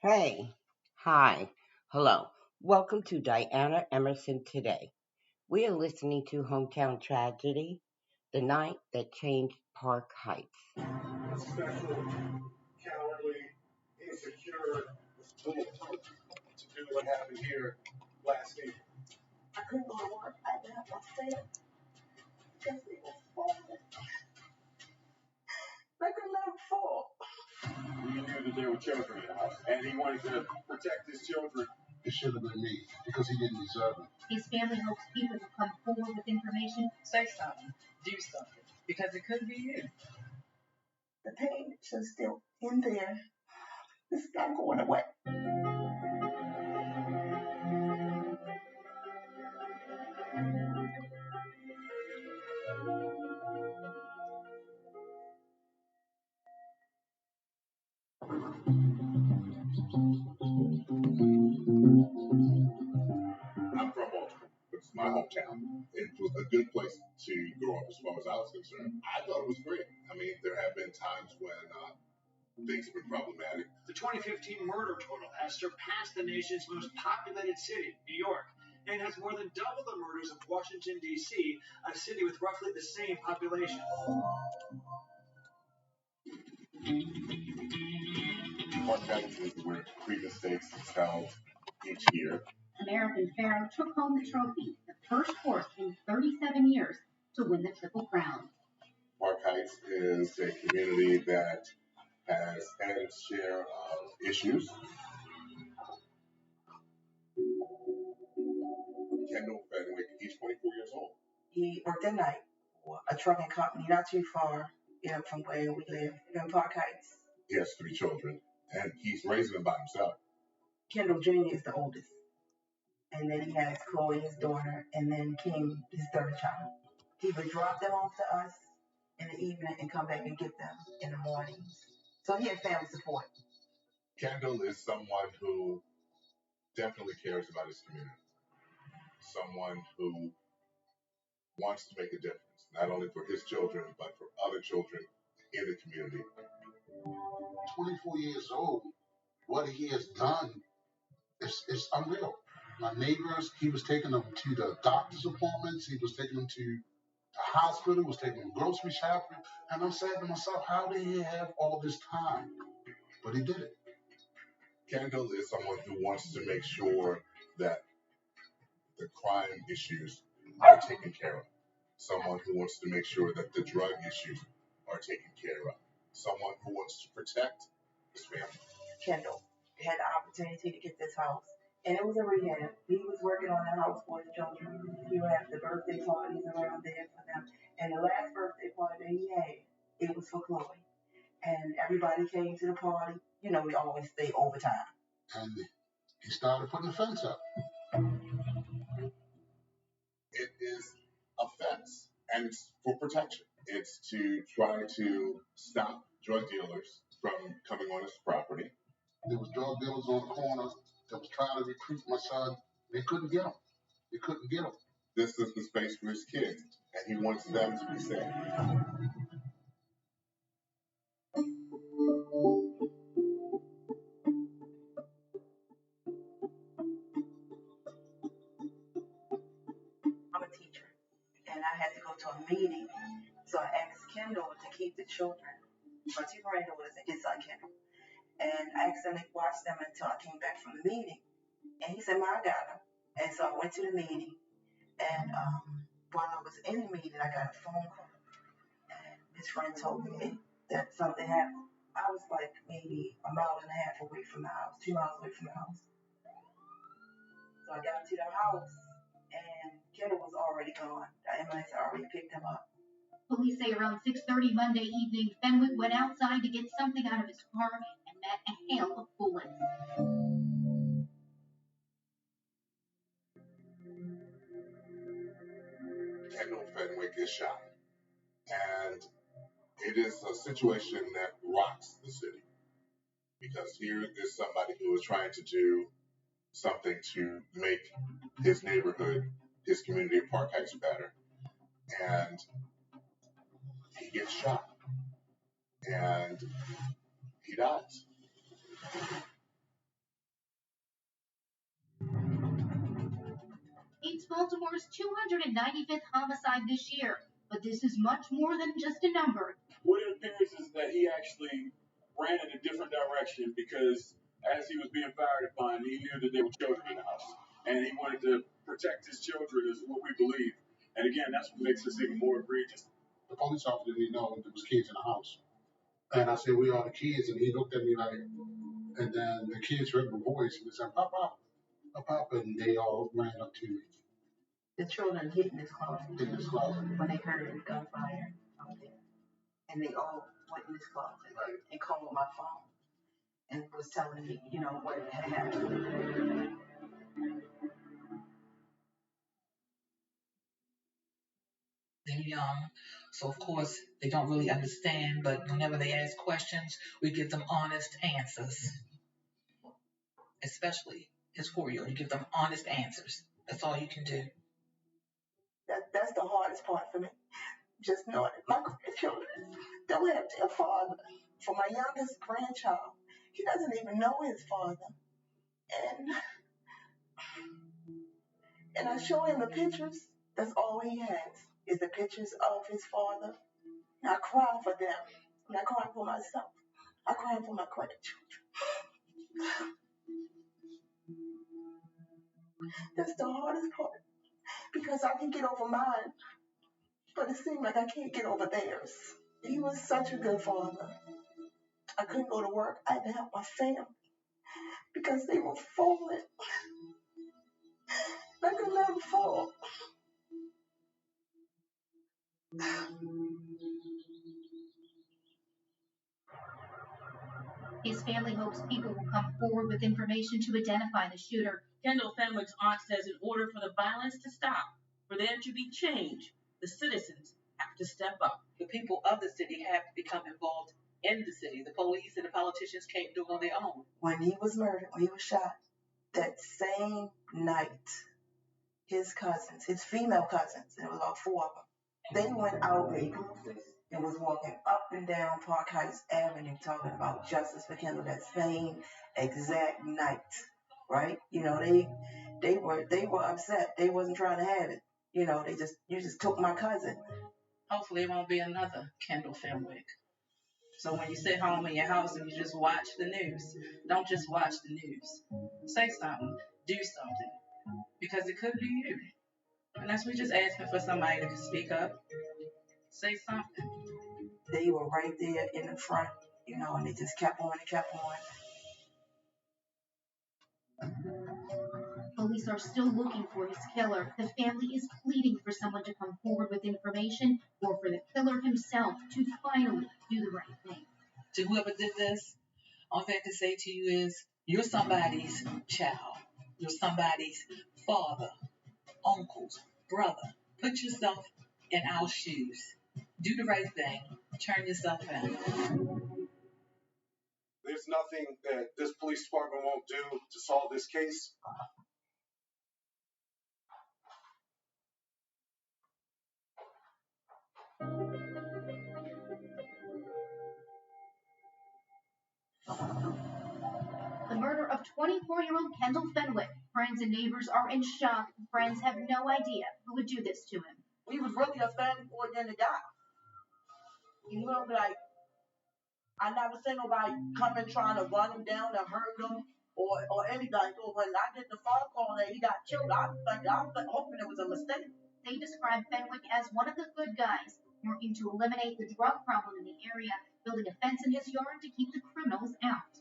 Hey, hi, hello. Welcome to Diana Emerson Today. We are listening to Hometown Tragedy, the night that changed Park Heights. Special, cowardly, insecure, little punk to do what happened here last week. I couldn't go to work. I had to have my stay because it was falling. Like a little fall. We knew that there were children in the house, and he wanted to protect his children. It should have been me because he didn't deserve it. His family hopes people will come forward with information. Say something. Do something. Because it could be you. The pain is still in there. It's not going away. I'm from Baltimore. It's my hometown. It was a good place to grow up as far as I was concerned. I thought it was great. I mean, there have been times when things have been problematic. The 2015 murder total has surpassed the nation's most populated city, New York, and has more than double the murders of Washington, D.C., a city with roughly the same population. March Madness is where Creedence Stakes is held each year. American Pharoah took home the trophy, the first horse in 37 years to win the Triple Crown. Park Heights is a community that has had its share of issues. Kendall Fenwick, he's 24 years old. He worked at night for a trucking company not too far, from where we live in Park Heights. He has 3 children, and he's raising them by himself. Kendall Jr. is the oldest. And then he has Chloe, his daughter, and then King, his third child. He would drop them off to us in the evening and come back and get them in the mornings. So he had family support. Kendall is someone who definitely cares about his community. Someone who wants to make a difference, not only for his children, but for other children in the community. 24 years old, what he has done is unreal. My neighbors, he was taking them to the doctor's appointments, he was taking them to the hospital, was taking them grocery shopping, and I'm saying to myself, how did he have all this time? But he did it. Kendall is someone who wants to make sure that the crime issues are taken care of. Someone who wants to make sure that the drug issues are taken care of. Someone who wants to protect his family. Kendall had the opportunity to get this house, and it was a rehab. He was working on the house for his children. He would have the birthday parties around there for them. And the last birthday party that he had, it was for Chloe. And everybody came to the party. We always stay overtime. And he started putting the fence up. It is a fence, and it's for protection. It's to try to stop drug dealers from coming on his property. There was drug dealers on the corner that was trying to recruit my son. They couldn't get him. They couldn't get him. This is the space for his kids, and he wants them to be safe. I'm a teacher, and I had to go to a meeting. So I asked Kendall to keep the children, my 2 granddaughters and his son Kendall. And I asked him to watch them until I came back from the meeting. And he said, "Ma, I got them." And so I went to the meeting. And while I was in the meeting, I got a phone call. And his friend told me that something happened. I was like maybe a mile and a half away from the house, 2 miles away from the house. So I got to the house, and Kendall was already gone. The ambulance had already picked him up. Police say around 6:30 Monday evening, Fenwick went outside to get something out of his car and met a hail of bullets. Kendall Fenwick is shot. And it is a situation that rocks the city. Because here is somebody who is trying to do something to make his neighborhood, his community of Park Heights better. And he gets shot. And he dies. Baltimore's 295th homicide this year, but this is much more than just a number. What it appears is that he actually ran in a different direction because as he was being fired upon, he knew that there were children in the house. And he wanted to protect his children, is what we believe. And again, that's what makes this even more egregious. The police officer didn't know there was kids in the house. And I said, "Where are the kids?" And he looked at me like, and then the kids heard my voice and they said, "Papa, Papa," and they all ran up to me. The children hid in this closet. In this closet. When they heard gunfire out there. And they all went in this closet. Right. And called my phone. And was telling me, what had happened. They're young, so of course they don't really understand, but whenever they ask questions, we give them honest answers. Especially his 4-year-old, you give them honest answers. That's all you can do. That's the hardest part for me. Just knowing that my grandchildren don't have their father. For my youngest grandchild, he doesn't even know his father. And I show him the pictures. That's all he has, is the pictures of his father. And I cry for them. And I cry for myself. I cry for my grandchildren. That's the hardest part. Because I can get over mine. But it seemed like I can't get over theirs. He was such a good father. I couldn't go to work. I had to help my family. Because they were falling. I couldn't let them fall. His family hopes people will come forward with information to identify the shooter. Kendall Fenwick's aunt says in order for the violence to stop, for there to be change, the citizens have to step up. The people of the city have to become involved in the city. The police and the politicians can't do it on their own. When he was murdered, when he was shot, that same night, his cousins, his female cousins, there was about 4 of them, they went out and was walking up and down Park Heights Avenue talking about justice for Kendall that same exact night, right? They were upset. They wasn't trying to have it. You just took my cousin. Hopefully it won't be another Kendall Fenwick. So when you sit home in your house and you just watch the news, don't just watch the news. Say something. Do something. Because it could be you. And that's we're just asking for somebody to speak up. Say something. They were right there in the front, and they just kept on and kept on. Police are still looking for his killer. The family is pleading for someone to come forward with information or for the killer himself to finally do the right thing. To whoever did this, all I can say to you is, you're somebody's child. You're somebody's father, uncles, brother. Put yourself in our shoes. Do the right thing. Turn yourself in. There's nothing that this police department won't do to solve this case. The murder of 24-year-old Kendall Fenwick. Friends and neighbors are in shock. Friends have no idea who would do this to him. We was really a family for them to die. Like, I never seen nobody coming trying to run him down or hurt him or anything. So when I get the phone call that he got killed, I was hoping it was a mistake. They describe Fenwick as one of the good guys, working to eliminate the drug problem in the area, building a fence in his yard to keep the criminals out.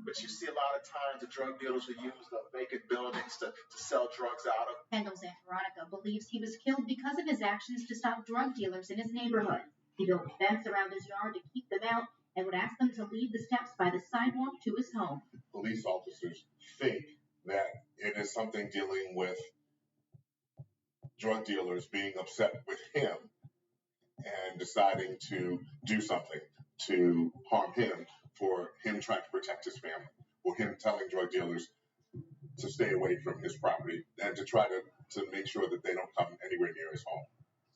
But you see a lot of times the drug dealers will use the vacant buildings to sell drugs out of. Kendall's Aunt Veronica believes he was killed because of his actions to stop drug dealers in his neighborhood. He built a fence around his yard to keep them out and would ask them to leave the steps by the sidewalk to his home. Police officers think that it is something dealing with drug dealers being upset with him and deciding to do something to harm him for him trying to protect his family, or him telling drug dealers to stay away from his property and to try to make sure that they don't come anywhere near his home.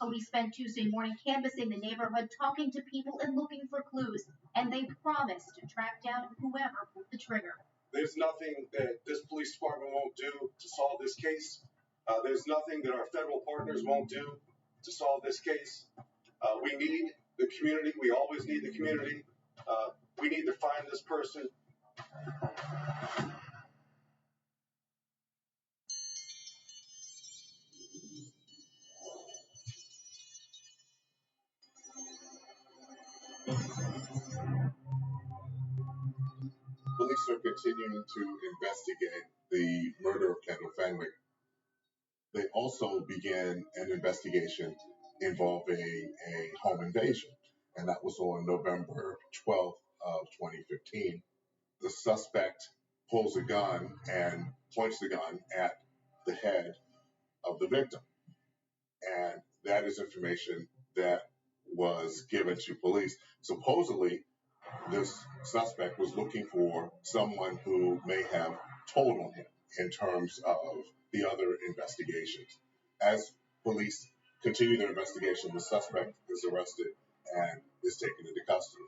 Police spent Tuesday morning canvassing the neighborhood, talking to people and looking for clues, and they promised to track down whoever pulled the trigger. There's nothing that this police department won't do to solve this case. There's nothing that our federal partners won't do to solve this case. We need the community. We always need the community. We need to find this person. Police are continuing to investigate the murder of Kendall Fenwick. They also began an investigation involving a home invasion, and that was on November 12th of 2015. The suspect pulls a gun and points the gun at the head of the victim, and that is information that was given to police. Supposedly, this suspect was looking for someone who may have told on him in terms of the other investigations. As police continue their investigation, the suspect is arrested and is taken into custody.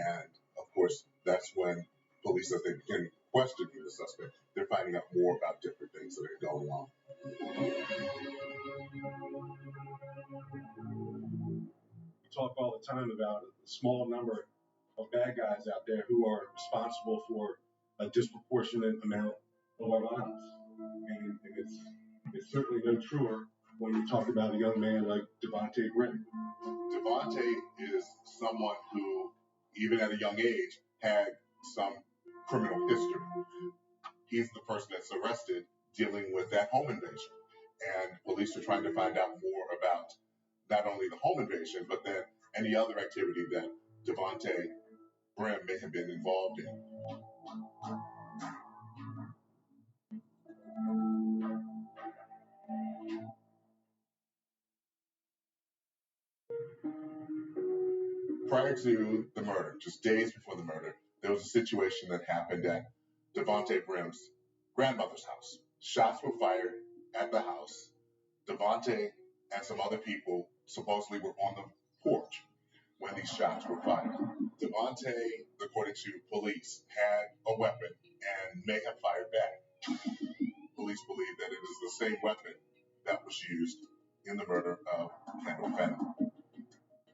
And of course, that's when police, as they begin questioning the suspect, they're finding out more about different things that are going on. We talk all the time about a small number of bad guys out there who are responsible for a disproportionate amount of our violence. And it's certainly no truer when you talk about a young man like Devontae Britton. Devontae is someone who, even at a young age, had some criminal history. He's the person that's arrested dealing with that home invasion. And police are trying to find out more about not only the home invasion, but then any other activity that Devontae Brim may have been involved in. Prior to the murder, just days before the murder, there was a situation that happened at Devontae Brim's grandmother's house. Shots were fired at the house. Devontae and some other people supposedly were on the porch when these shots were fired. Devontae, according to police, had a weapon and may have fired back. Police believe that it is the same weapon that was used in the murder of Kendall Fenwick.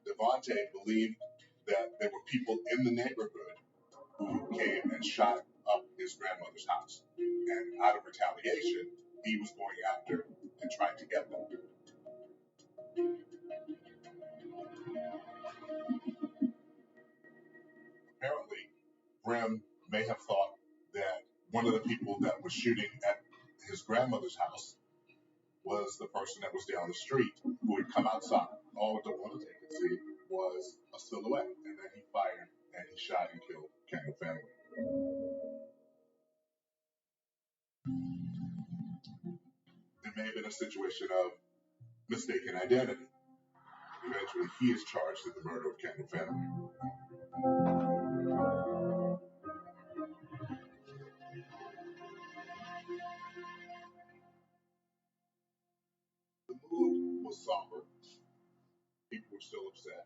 Devontae believed that there were people in the neighborhood who came and shot up his grandmother's house. And out of retaliation, he was going after and trying to get them. Apparently, Brim may have thought that one of the people that was shooting at his grandmother's house was the person that was down the street who had come outside. All Devontae could see was a silhouette, and then he fired and he shot and killed Kendall Fenwick. There may have been a situation of mistaken identity. Eventually, he is charged in the murder of Kendall Fenwick. The mood was somber. People were still upset.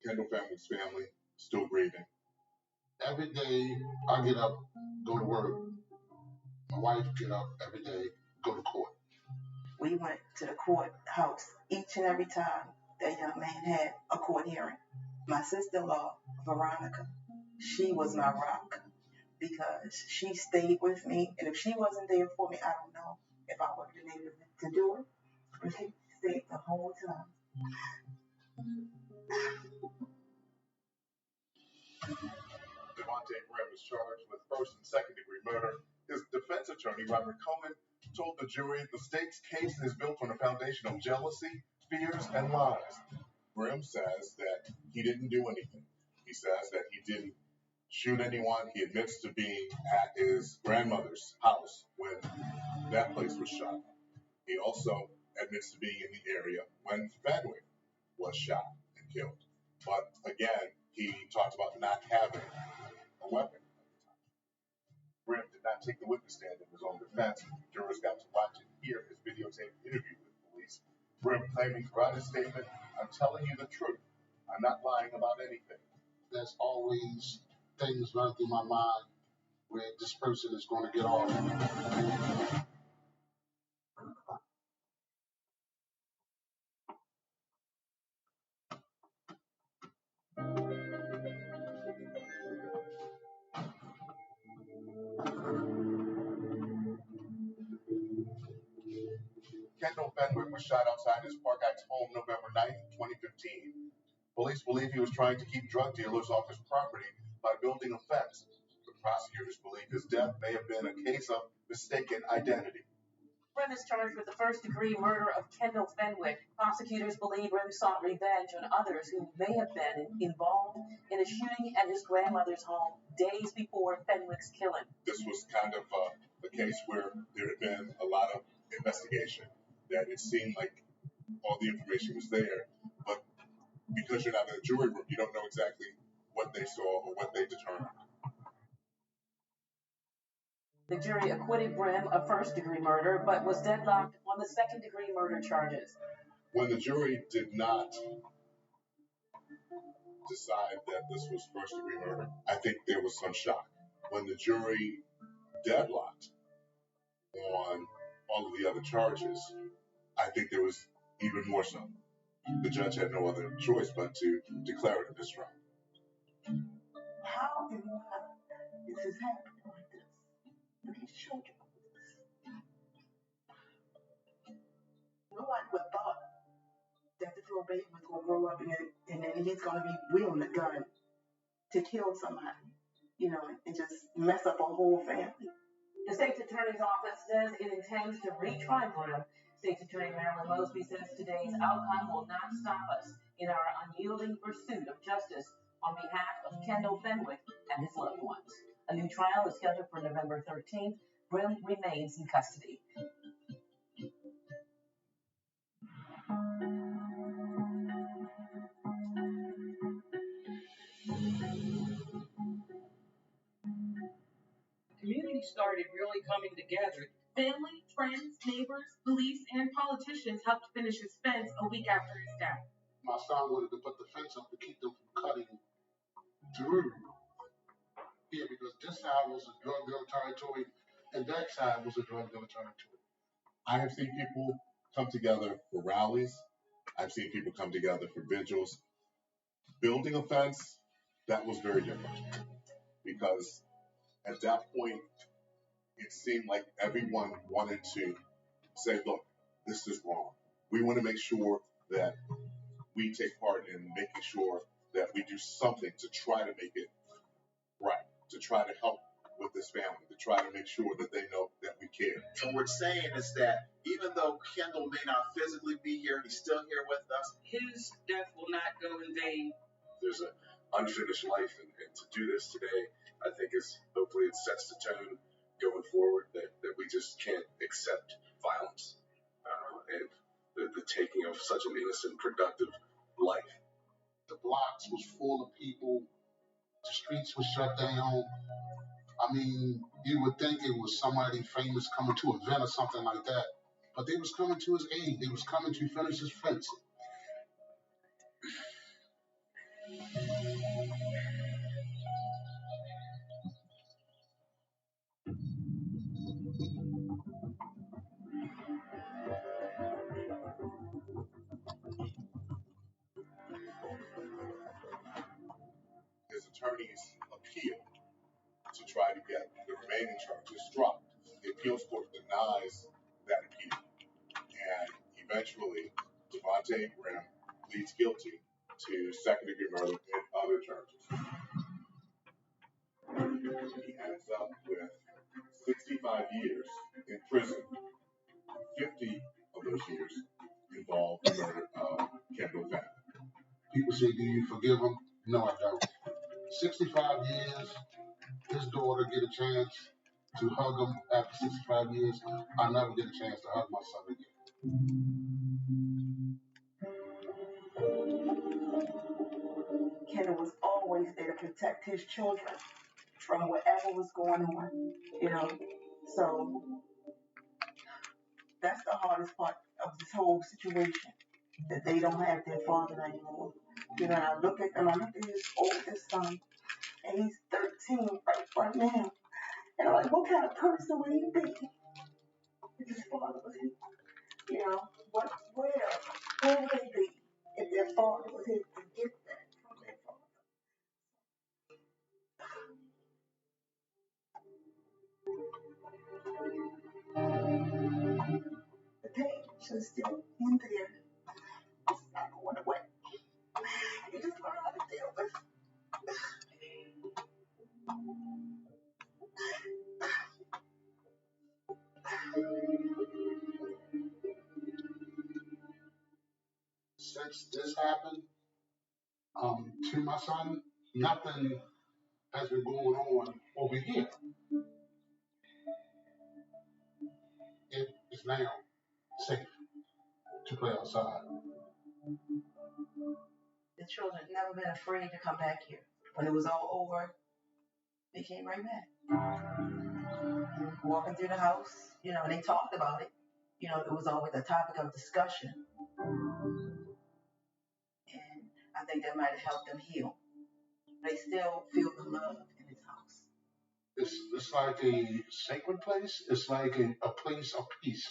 Kendall Fenwick's family still grieving. Every day I get up, go to work. My wife get up every day, go to court. We went to the courthouse each and every time that young man had a court hearing. My sister-in-law, Veronica, she was my rock because she stayed with me. And if she wasn't there for me, I don't know if I would have been able to do it. But she stayed the whole time. Devontae Brim is charged with first and second degree murder. His defense attorney, Robert Coleman, told the jury the state's case is built on a foundation of jealousy, fears, and lies. Brim says that he didn't do anything. He says that he didn't shoot anyone. He admits to being at his grandmother's house when that place was shot. He also admits to being in the area when Fenwick was shot and killed. But again, he talked about not having a weapon. Brim did not take the witness stand in his own defense. Jurors got to watch and hear his videotaped interview with police. Brim claiming throughout his statement, "I'm telling you the truth. I'm not lying about anything." There's always things running through my mind where this person is going to get off. Kendall Fenwick was shot outside his Park Heights home November 9th, 2015. Police believe he was trying to keep drug dealers off his property by building a fence. The prosecutors believe his death may have been a case of mistaken identity. Brim is charged with the first-degree murder of Kendall Fenwick. Prosecutors believe Brim sought revenge on others who may have been involved in a shooting at his grandmother's home days before Fenwick's killing. This was kind of a case where there had been a lot of investigation, that it seemed like all the information was there, but because you're not in the jury room, you don't know exactly what they saw or what they determined. The jury acquitted Brim of first-degree murder, but was deadlocked on the second-degree murder charges. When the jury did not decide that this was first-degree murder, I think there was some shock. When the jury deadlocked on all of the other charges, I think there was even more so. The judge had no other choice but to declare it a mistrial. How and why this is happening like this with these children? Nobody would have thought that this little baby was going to grow up and then he's going to be wielding a gun to kill somebody, you know, and just mess up a whole family. The state's attorney's office says it intends to retry Brim. State's Attorney Marilyn Mosby says today's outcome will not stop us in our unyielding pursuit of justice on behalf of Kendall Fenwick and his loved ones. A new trial is scheduled for November 13th. Brim remains in custody. Community started really coming together. Family, friends, neighbors, police, and politicians helped finish his fence a week after his death. My son wanted to put the fence up to keep them from cutting through here because this side was a drug dealer territory and that side was a drug dealer territory. I have seen people come together for rallies. I've seen people come together for vigils. Building a fence, that was very different because at that point, it seemed like everyone wanted to say, look, this is wrong. We want to make sure that we take part in making sure that we do something to try to make it right, to try to help with this family, to try to make sure that they know that we care. And what we're saying is that even though Kendall may not physically be here, he's still here with us. His death will not go in vain. There's an unfinished life, and to do this today, I think hopefully it sets the tone going forward that we just can't accept violence and the taking of such an innocent, productive life. The blocks was full of people. The streets were shut down. I mean, you would think it was somebody famous coming to an event or something like that. But they was coming to his aid. They was coming to finish his fence. His attorneys appeal to try to get the remaining charges dropped. The appeals court denies that appeal. And eventually, Devontae Brim pleads guilty to second-degree murder and other charges. He ends up with 65 years in prison. 50 of those years involved the murder of Kendall Fenwick. People say, do you forgive him? No, I don't. 65 years, his daughter get a chance to hug him after 65 years. I'll never get a chance to hug my son again. Kendall was always there to protect his children from whatever was going on, you know. So that's the hardest part of this whole situation, that they don't have their father anymore. You know, and I look at his oldest son, and he's 13 right now. is still in there. It's not going away. You just learn how to deal with it. Since this happened, to my son, nothing has been going on over here. It is now safe to play outside. The children never been afraid to come back here. When it was all over, they came right back. Walking through the house, you know, and they talked about it. You know, it was always a topic of discussion. And I think that might have helped them heal. They still feel the love in this house. It's like a sacred place. It's like a place of peace.